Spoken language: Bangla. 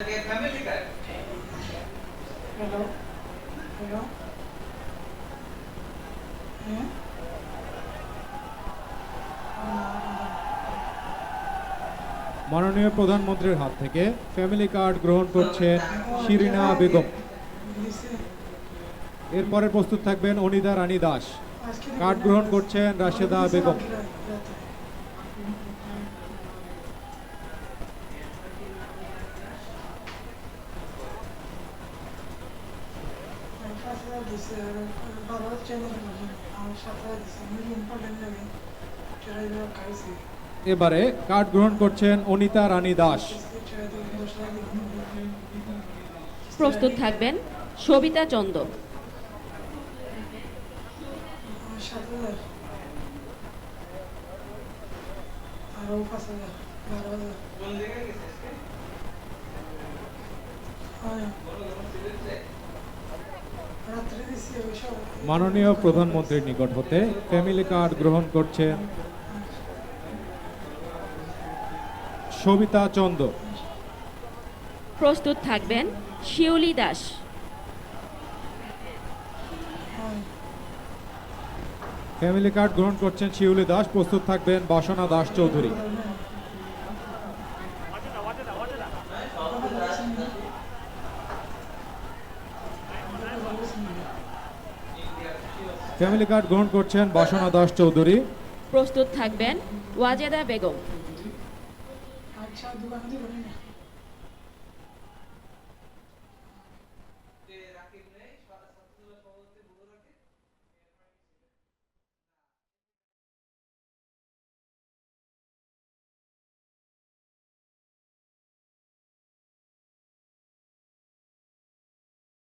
হ্যালো হ্যালো হ্যাঁ মাননীয় প্রধানমন্ত্রীর হাত থেকে ফ্যামিলি কার্ড গ্রহণ করছেন শিরিনা বেগম। এরপরে প্রস্তুত থাকবেন অনিতা রানী দাস। কার্ড গ্রহণ করছেন রাশেদা বেগম। এবারে কার্ড গ্রহণ করছেন অনিতা রানী দাস। প্রস্তুত থাকবেন সবিতা চন্দ। মাননীয় প্রধানমন্ত্রীর নিকট হতে ফ্যামিলি কার্ড গ্রহণ করছেন সবিতা চন্দ। প্রস্তুত থাকবেন শিউলি দাস। ফ্যামিলি কার্ড গ্রহণ করছেন শিউলি দাস। প্রস্তুত থাকবেন বাসনা দাস চৌধুরী। ফ্যামিলি কার্ড গ্রহণ করছেন বাসনা দাস চৌধুরী। প্রস্তুত থাকবেন ওয়াজেদা বেগম। আচ্ছা দোকানে